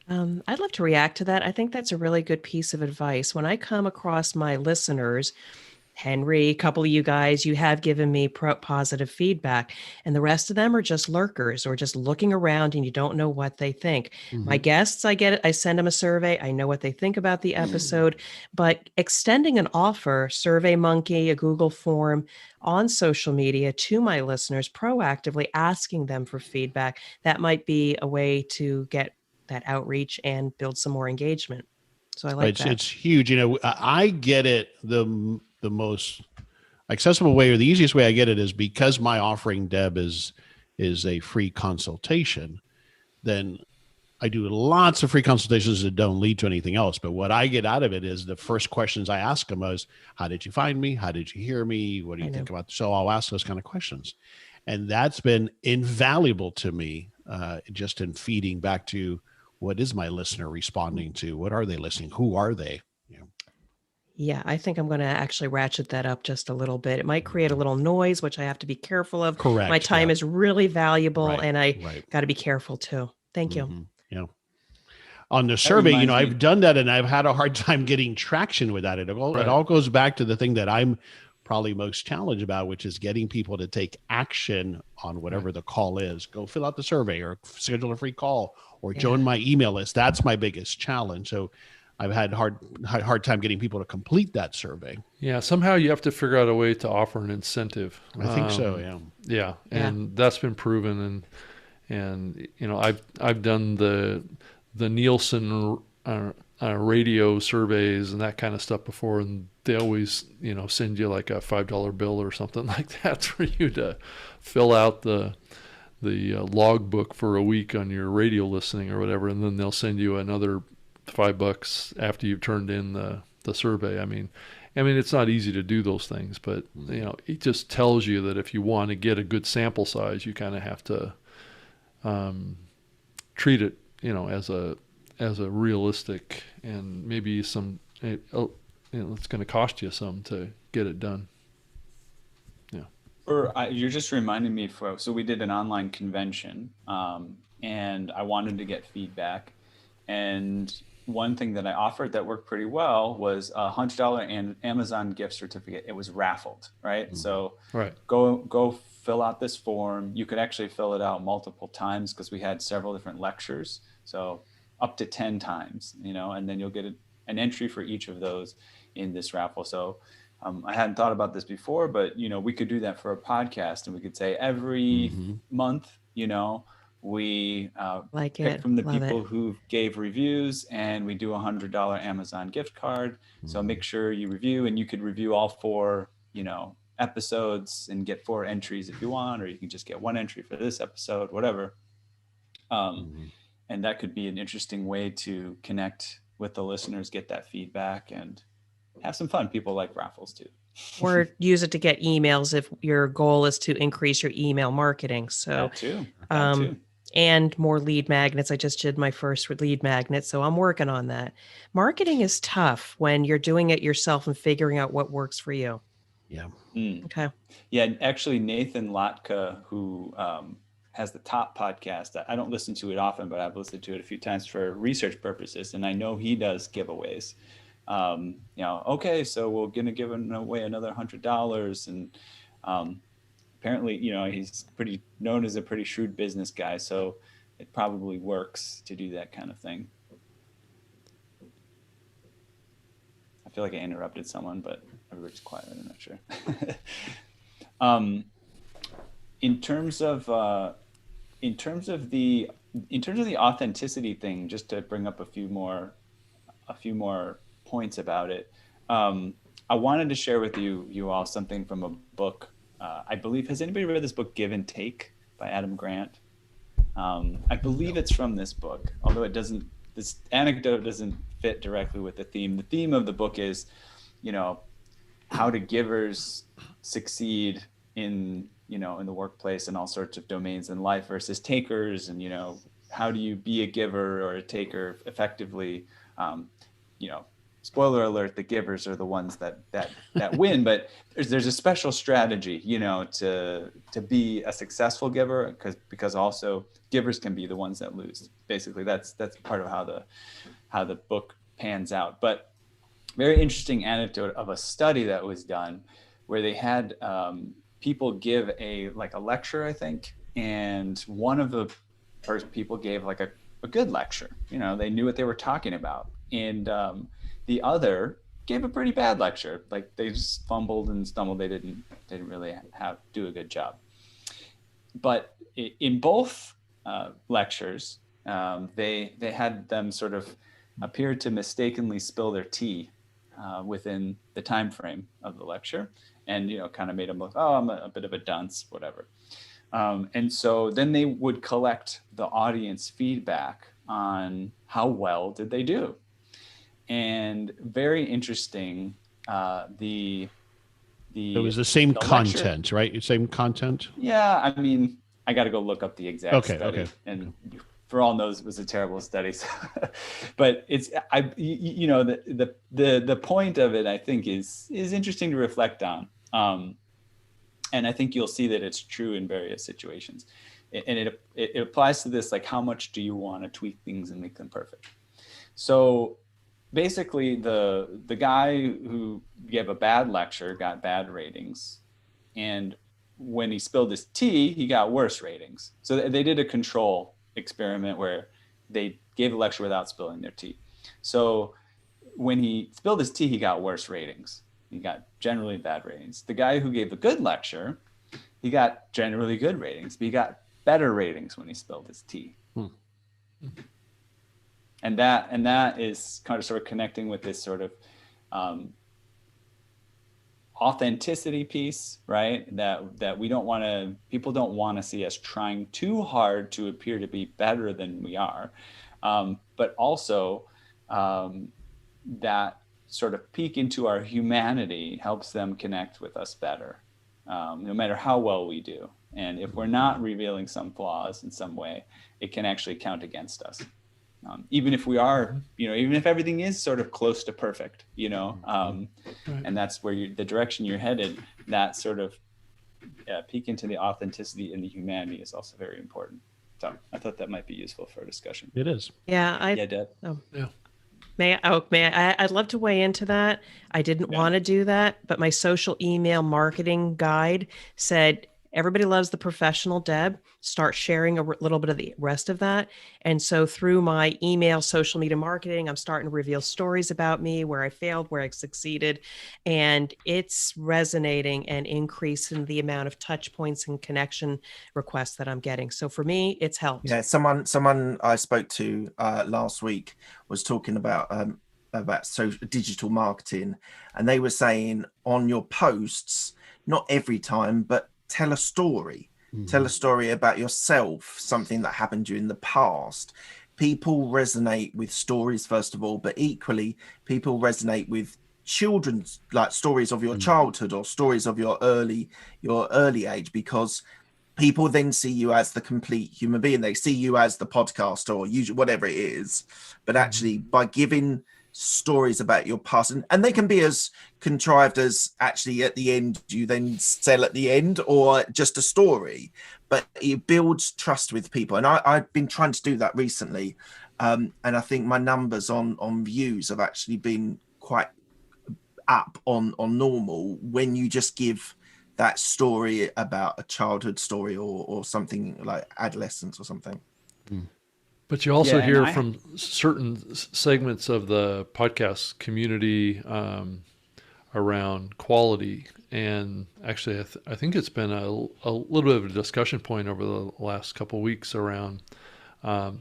I'd love to react to that. I think that's a really good piece of advice. When I come across my listeners, Henry, a couple of you guys, you have given me positive feedback, and the rest of them are just lurkers or just looking around and you don't know what they think. My guests, I get it. I send them a survey. I know what they think about the episode, but extending an offer, Survey Monkey, a Google form on social media to my listeners, proactively asking them for feedback, that might be a way to get that outreach and build some more engagement. So I like that. It's huge. I get it. The most accessible way, or the easiest way I get it, is because my offering, Deb, is a free consultation. Then I do lots of free consultations that don't lead to anything else. But what I get out of it is the first questions I ask them is, how did you find me? How did you hear me? What do you think about? So I'll ask those kind of questions. And that's been invaluable to me, just in feeding back to, what is my listener responding to? What are they listening? Who are they? Yeah, I think I'm going to actually ratchet that up just a little bit. It might create a little noise, which I have to be careful of. Correct. My time is really valuable, and I Right. got to be careful too. Thank you. Yeah. On the survey, I've done that, and I've had a hard time getting traction with that. It all goes back to the thing that I'm probably most challenged about, which is getting people to take action on whatever the call is. Go fill out the survey, or schedule a free call, or join my email list. That's my biggest challenge. So I've had hard time getting people to complete that survey. Yeah, somehow you have to figure out a way to offer an incentive. I think so. Yeah. Yeah, and that's been proven. And you know, I've done the Nielsen radio surveys and that kind of stuff before, and they always, you know, send you like a $5 bill or something like that for you to fill out the logbook for a week on your radio listening or whatever, and then they'll send you another $5 after you've turned in the survey. I mean, it's not easy to do those things, but you know, it just tells you that if you want to get a good sample size, you kind of have to treat it, you know, as a realistic, and maybe some, you know, it's going to cost you some to get it done. You're just reminding me, so we did an online convention, and I wanted to get feedback. And one thing that I offered that worked pretty well was a $100 Amazon gift certificate. It was raffled, right? Mm-hmm. So go fill out this form. You could actually fill it out multiple times because we had several different lectures. So up to 10 times, you know, and then you'll get an entry for each of those in this raffle. So I hadn't thought about this before, but, you know, we could do that for a podcast, and we could say every month, you know, we pick from the people who gave reviews, and we do a $100 Amazon gift card. Mm-hmm. So make sure you review, and you could review all 4, you know, episodes and get 4 entries if you want, or you can just get 1 entry for this episode, whatever. And that could be an interesting way to connect with the listeners, get that feedback, and have some fun. People like raffles too. Or use it to get emails if your goal is to increase your email marketing. So that too. And more lead magnets. I just did my first lead magnet, so I'm working on that. Marketing is tough when you're doing it yourself and figuring out what works for you. Yeah. Okay. Yeah, actually Nathan Lotka, who has the Top podcast. I don't listen to it often, but I've listened to it a few times for research purposes, and I know he does giveaways. You know, okay, so we're going to give away another $100, and apparently, you know, he's pretty known as a pretty shrewd business guy, so it probably works to do that kind of thing. I feel like I interrupted someone, but everybody's quiet. I'm not sure. In terms of the authenticity thing, just to bring up a few more points about it, I wanted to share with you all something from a book. I believe, has anybody read this book, Give and Take by Adam Grant? I believe it's from this book, although this anecdote doesn't fit directly with the theme. The theme of the book is, you know, how do givers succeed in the workplace and all sorts of domains in life versus takers, and, you know, how do you be a giver or a taker effectively? You know, spoiler alert, the givers are the ones that win, but there's a special strategy, you know, to be a successful giver, because also givers can be the ones that lose. Basically, that's part of how the book pans out. But very interesting anecdote of a study that was done where they had people give a lecture, I think, and one of the first people gave like a good lecture. You know, they knew what they were talking about, and the other gave a pretty bad lecture. Like, they just fumbled and stumbled. They didn't really do a good job. But in both lectures, they had them sort of appear to mistakenly spill their tea within the time frame of the lecture, and, you know, kind of made them look, oh, I'm a bit of a dunce, whatever. And so then they would collect the audience feedback on how well did they do. And very interesting, it was the same content, lecture, right? Same content? Yeah, I mean, I got to go look up the exact study. Okay. And for all knows, it was a terrible study. So, but it's, you know, the point of it, I think, is interesting to reflect on. And I think you'll see that it's true in various situations. And it applies to this, like, how much do you want to tweak things and make them perfect? So basically, the guy who gave a bad lecture got bad ratings, and when he spilled his tea, he got worse ratings. So they did a control experiment where they gave the lecture without spilling their tea. So when he spilled his tea, he got worse ratings. He got generally bad ratings. The guy who gave the good lecture, he got generally good ratings, but he got better ratings when he spilled his tea. And that is kind of sort of connecting with this sort of authenticity piece, right? That we don't want to, people don't want to see us trying too hard to appear to be better than we are. But also that sort of peek into our humanity helps them connect with us better, no matter how well we do. And if we're not revealing some flaws in some way, it can actually count against us. Even if we are, even if everything is sort of close to perfect, right. And that's where the direction you're headed, that sort of peek into the authenticity and the humanity is also very important. So I thought that might be useful for a discussion. It is. Yeah. Yeah, Deb. Oh. Yeah. May I? I'd love to weigh into that. I didn't want to do that, but my social email marketing guide said, everybody loves the professional Deb. Start sharing a little bit of the rest of that. And so through my email, social media marketing, I'm starting to reveal stories about me, where I failed, where I succeeded. And it's resonating and increasing the amount of touch points and connection requests that I'm getting. So for me, it's helped. Yeah, someone I spoke to last week was talking about digital marketing, and they were saying on your posts, not every time, but tell a story. Tell a story about yourself, something that happened to you in the past. People resonate with stories, first of all, but equally people resonate with children's, like stories of your childhood or stories of your early age, because people then see you as the complete human being. They see you as the podcaster or usually whatever it is, but actually by giving stories about your past, and they can be as contrived as actually at the end you then sell at the end, or just a story, but it builds trust with people. And I've been trying to do that recently, and I think my numbers on views have actually been quite up on normal when you just give that story about a childhood story or something like adolescence or something. But you also hear from certain segments of the podcast community around quality. And actually, I think it's been a little bit of a discussion point over the last couple of weeks around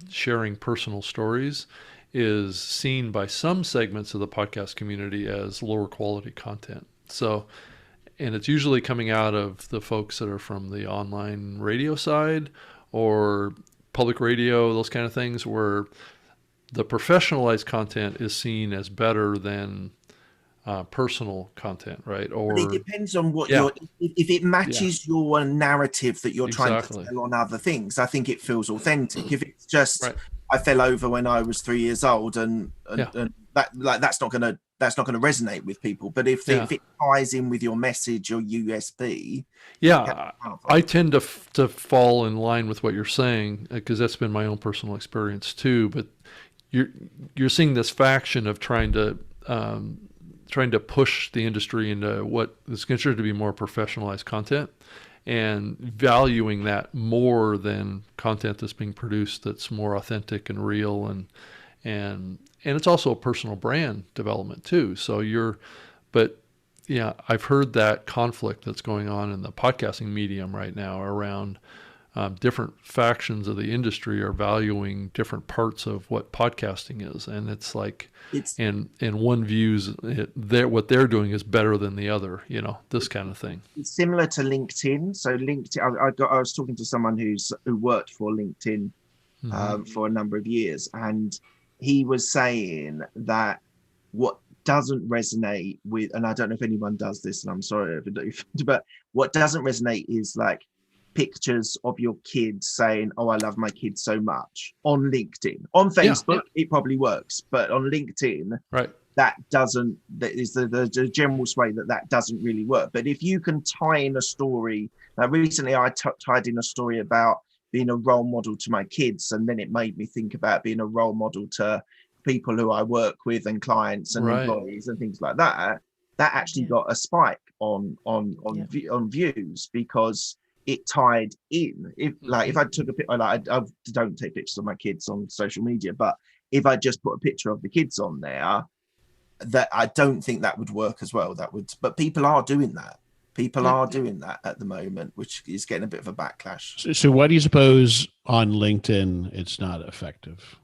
sharing personal stories is seen by some segments of the podcast community as lower quality content. So, and it's usually coming out of the folks that are from the online radio side or public radio, those kind of things, where the professionalized content is seen as better than personal content, right? Or but it depends on what if it matches your narrative that you're trying to tell on other things, I think it feels authentic. If it's just I fell over when I was 3 years old and that's not gonna resonate with people. But if it ties in with your message or USB, I tend to fall in line with what you're saying, because that's been my own personal experience too. But you're seeing this faction of trying to push the industry into what is considered to be more professionalized content, and valuing that more than content that's being produced that's more authentic and real, and it's also a personal brand development too. So I've heard that conflict that's going on in the podcasting medium right now around different factions of the industry are valuing different parts of what podcasting is, and it's like, and one views what they're doing is better than the other, this kind of thing. It's similar to LinkedIn. So LinkedIn, I was talking to someone who worked for LinkedIn for a number of years, and he was saying that what doesn't resonate with, and I don't know if anyone does this, and I'm sorry if I do, but what doesn't resonate is like pictures of your kids saying, "Oh, I love my kids so much" on LinkedIn. On Facebook, it probably works, but on LinkedIn, that doesn't. That is the general way that doesn't really work. But if you can tie in a story, now recently I tied in a story about being a role model to my kids, and then it made me think about being a role model to people who I work with and clients and employees and things like that. That actually got a spike on views, because it tied in. If I took a picture, I don't take pictures of my kids on social media, but if I just put a picture of the kids on there, that I don't think that would work as well. But people are doing that. People are doing that at the moment, which is getting a bit of a backlash. So why do you suppose on LinkedIn it's not effective?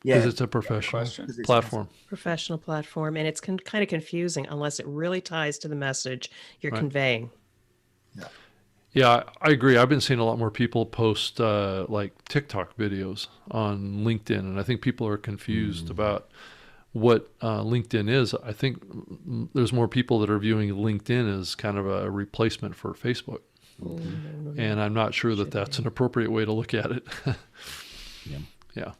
Yeah, Because it's a professional platform. Professional platform, and it's kind of confusing unless it really ties to the message you're conveying. Yeah, I agree. I've been seeing a lot more people post like TikTok videos on LinkedIn, and I think people are confused about what LinkedIn is. I think there's more people that are viewing LinkedIn as kind of a replacement for Facebook. And I'm not sure that that's an appropriate way to look at it. Yeah.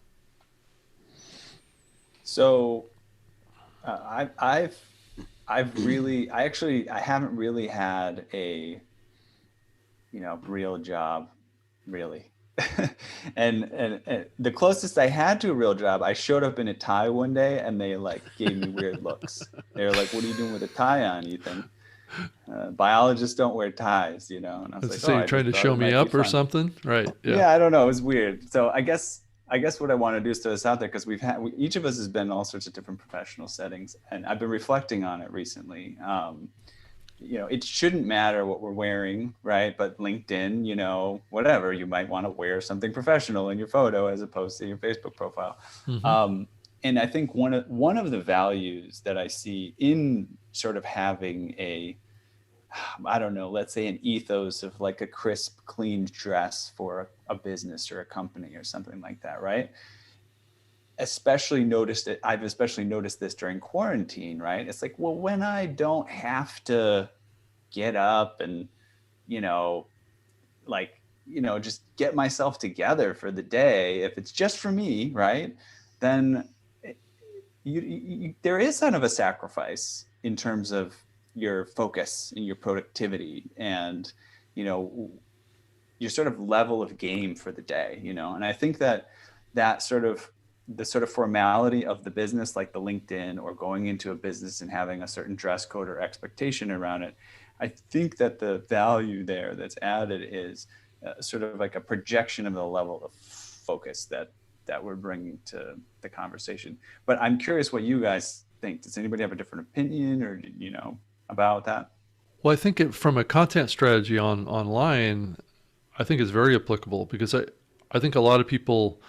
So I haven't really had a, real job, really. and the closest I had to a real job, I showed up in a tie one day and they gave me weird looks. They were like, "What are you doing with a tie on, Ethan? Biologists don't wear ties, And I was like, so you're trying to show me up or something? Right. Yeah, I don't know. It was weird. So I guess what I want to do is throw this out there, because each of us has been in all sorts of different professional settings, and I've been reflecting on it recently. It shouldn't matter what we're wearing, right? But LinkedIn, whatever, you might want to wear something professional in your photo as opposed to your Facebook profile. And I think one of the values that I see in sort of having let's say an ethos of a crisp, clean dress for a business or a company or something like that, right? I've especially noticed this during quarantine, right? It's when I don't have to get up and, just get myself together for the day, if it's just for me, right? Then there is kind of a sacrifice in terms of your focus and your productivity and, your sort of level of game for the day, and I think that the sort of formality of the business, like the LinkedIn, or going into a business and having a certain dress code or expectation around it, I think that the value there that's added is sort of like a projection of the level of focus that we're bringing to the conversation. But I'm curious what you guys think. Does anybody have a different opinion or, about that? Well, I think from a content strategy online, I think it's very applicable, because I think a lot of people,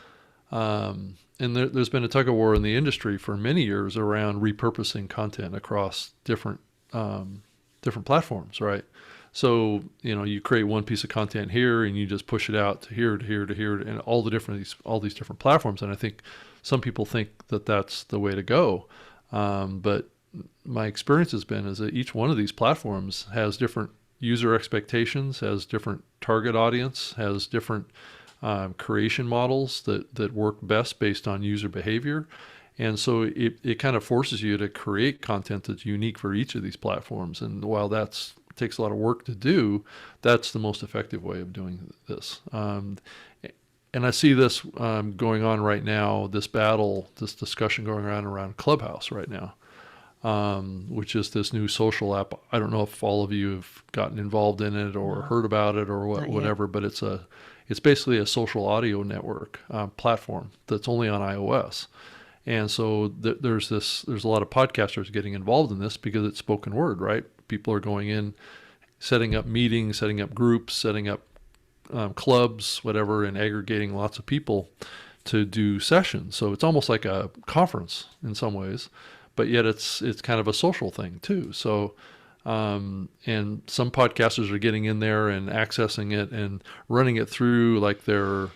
and there's been a tug of war in the industry for many years around repurposing content across different platforms, right? So, you create one piece of content here and you just push it out to here, to here, to here, and all these different platforms. And I think some people think that that's the way to go. But my experience has been is that each one of these platforms has different user expectations, has different target audience, has different creation models that work best based on user behavior. And so it kind of forces you to create content that's unique for each of these platforms. And while that takes a lot of work to do, that's the most effective way of doing this. And I see this going on right now, this discussion going around Clubhouse right now, which is this new social app. I don't know if all of you have gotten involved in it or heard about it or whatever, but it's basically a social audio network platform that's only on iOS. And so there's a lot of podcasters getting involved in this because it's spoken word, right? People are going in, setting up meetings, setting up groups, setting up clubs, whatever, and aggregating lots of people to do sessions. So it's almost like a conference in some ways, but yet it's kind of a social thing too. So and some podcasters are getting in there and accessing it and running it through like their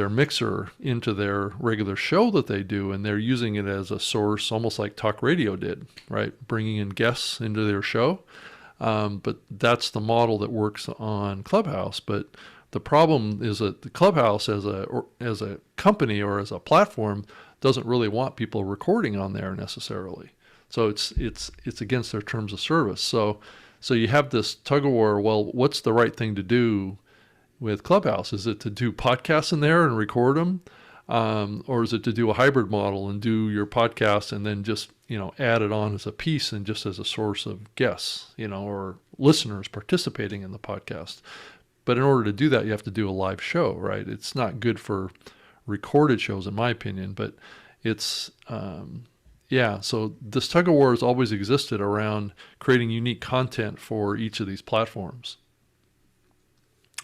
mixer into their regular show that they do, and they're using it as a source, almost like talk radio did, right? Bringing in guests into their show. But that's the model that works on Clubhouse. But the problem is that the Clubhouse as a company or as a platform doesn't really want people recording on there necessarily. So it's against their terms of service. So you have this tug of war. Well, what's the right thing to do with Clubhouse? Is it to do podcasts in there and record them? Or is it to do a hybrid model and do your podcast and then just, add it on as a piece and just as a source of guests, or listeners participating in the podcast? But in order to do that, you have to do a live show, right? It's not good for recorded shows, in my opinion, but it's, so this tug of war has always existed around creating unique content for each of these platforms.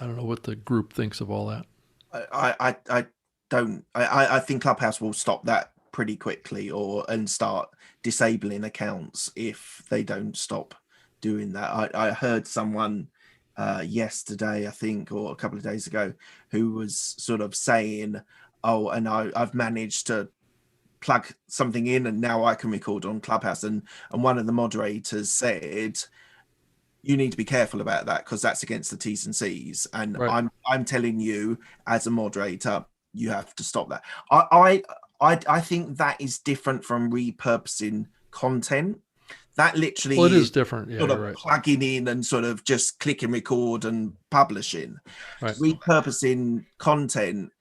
I don't know what the group thinks of all that. I don't. I think Clubhouse will stop that pretty quickly, and start disabling accounts if they don't stop doing that. I heard someone yesterday, I think, or a couple of days ago, who was sort of saying, "Oh, and I've managed to plug something in, and now I can record on Clubhouse." And one of the moderators said, "You need to be careful about that because that's against the T's and C's." And Right. I'm telling you, as a moderator, you have to stop that. I think that is different from repurposing content. That literally Well, it is different. Yeah, sort you're of right. plugging in and sort of just clicking record and publishing. Right. Repurposing content,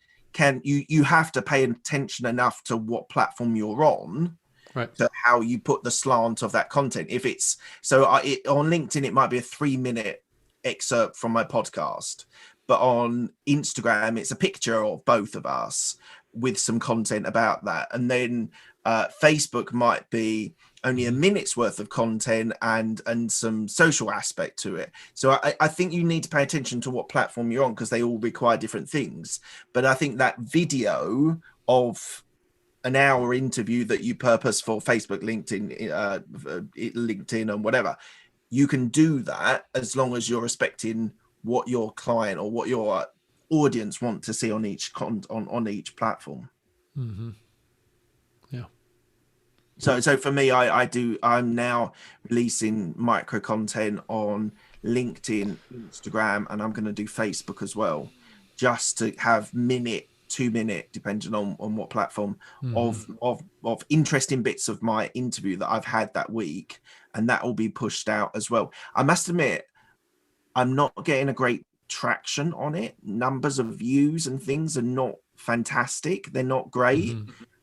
you have to pay attention enough to what platform you're on, Right. to how you put the slant of that content. If it's on LinkedIn, it might be a 3-minute excerpt from my podcast, but on Instagram, it's a picture of both of us with some content about that. And then Facebook might be only a minute's worth of content and some social aspect to it. So I think you need to pay attention to what platform you're on, because they all require different things. But I think that video of an hour interview that you purpose for Facebook, LinkedIn and whatever, you can do that as long as you're respecting what your client or what your audience want to see on each on each platform. Mm-hmm. Yeah. So for me, I'm now releasing micro content on LinkedIn, Instagram, and I'm going to do Facebook as well, just to have 2-minute, depending on what platform, of interesting bits of my interview that I've had that week, and that will be pushed out as well. I must admit, I'm not getting a great traction on it. Numbers of views and things are not fantastic. They're not great.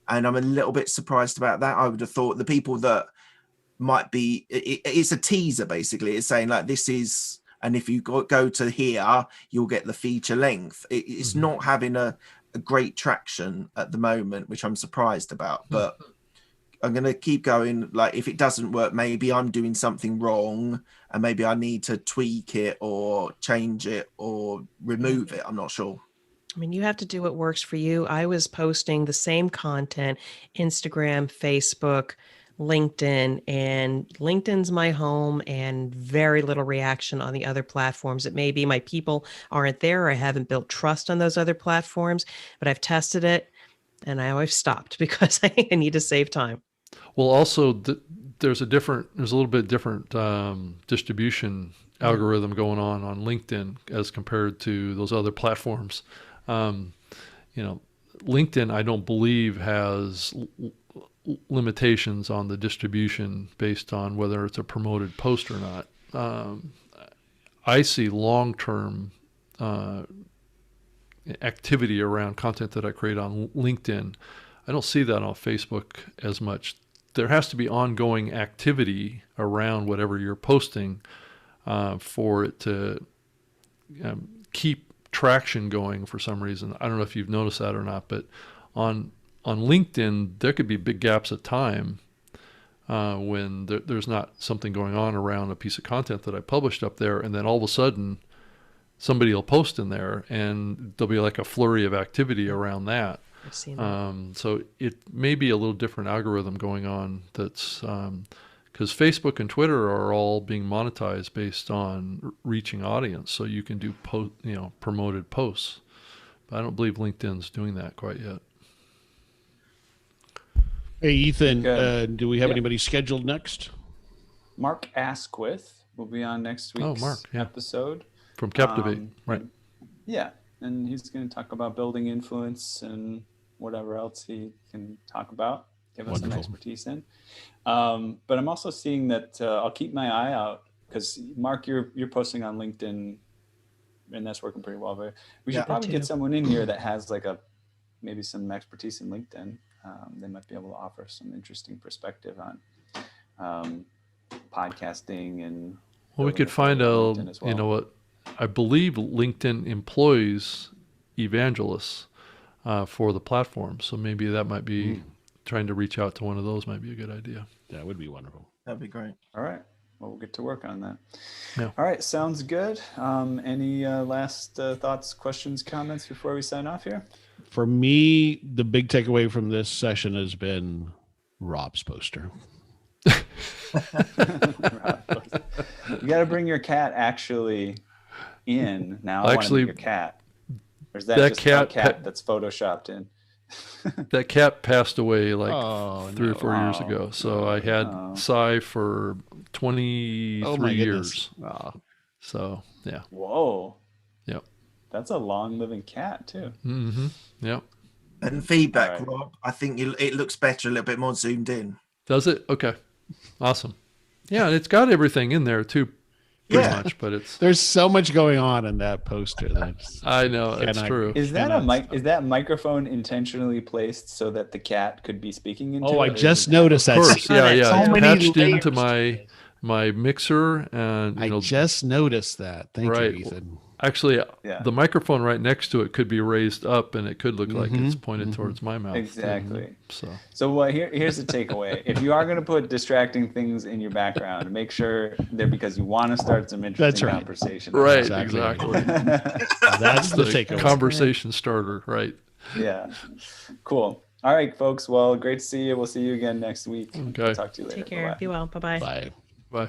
And I'm a little bit surprised about that. I would have thought the people that might be, it's a teaser, basically. It's saying like, this is, and if you go to here, you'll get the feature length. It's not having a great traction at the moment, which I'm surprised about, but I'm going to keep going. Like, if it doesn't work, maybe I'm doing something wrong and maybe I need to tweak it or change it or remove it. I'm not sure. I mean, you have to do what works for you. I was posting the same content, Instagram, Facebook, LinkedIn, and LinkedIn's my home, and very little reaction on the other platforms. It may be my people aren't there, or I haven't built trust on those other platforms, but I've tested it and I always stopped because I need to save time. Well, also there's a little bit different distribution algorithm going on LinkedIn as compared to those other platforms. LinkedIn, I don't believe, has limitations on the distribution based on whether it's a promoted post or not. I see long-term activity around content that I create on LinkedIn. I don't see that on Facebook as much. There has to be ongoing activity around whatever you're posting for it to keep traction going for some reason. I don't know if you've noticed that or not, but on LinkedIn, there could be big gaps of time when there's not something going on around a piece of content that I published up there, and then all of a sudden somebody will post in there and there'll be like a flurry of activity around that. I've seen that. So it may be a little different algorithm going on that's because Facebook and Twitter are all being monetized based on reaching audience. So you can do promoted posts, but I don't believe LinkedIn's doing that quite yet. Hey, Ethan, do we have anybody scheduled next? Mark Asquith will be on next week's episode. From Captivate, right. Yeah, and he's going to talk about building influence and whatever else he can talk about, give us some expertise in. But I'm also seeing that I'll keep my eye out, because Mark, you're posting on LinkedIn, and that's working pretty well. But we should probably get someone in here that has maybe some expertise in LinkedIn. They might be able to offer some interesting perspective on podcasting and. Well, we could find a, I believe LinkedIn employs evangelists for the platform. So maybe that might be trying to reach out to one of those might be a good idea. That would be wonderful. That'd be great. All right. Well, we'll get to work on that. Yeah. All right. Sounds good. Any last thoughts, questions, comments before we sign off here? For me, the big takeaway from this session has been Rob's poster. You got to bring your cat actually in now. Actually, your cat. Or is that that just cat a cat that's photoshopped in? That cat passed away like 3 or 4 years Oh. ago. So I had Cy for 23 Oh my years. goodness. Oh. So yeah. Whoa. Yep. That's a long living cat too. Mm-hmm. Yep. And feedback, All right. Rob. I think it looks better, a little bit more zoomed in. Does it? Okay. Awesome. Yeah, and it's got everything in there too, pretty Yeah. much. But it's There's so much going on in that poster. That's I know it's Cannot- true. Is that Cannot stop. is that microphone intentionally placed so that the cat could be speaking into it? I or just is it- noticed Of that. course, yeah, that's yeah. so It's many patched into layers. my mixer, and I just noticed that. Thank Right. you, Ethan. actually Yeah. the microphone right next to it could be raised up, and it could look like it's Mhm, pointed mhm. towards my mouth. Exactly. So So here's the takeaway. If you are going to put distracting things in your background, make sure they're because you want to start some interesting right. conversation. right, Exactly. exactly. That's the The takeaway. conversation starter, right? Yeah. Cool. All right, folks. Well, great to see you. We'll see you again next week. Okay. Talk to you later. Take care. Bye-bye. Be well. Bye bye. Bye. Bye.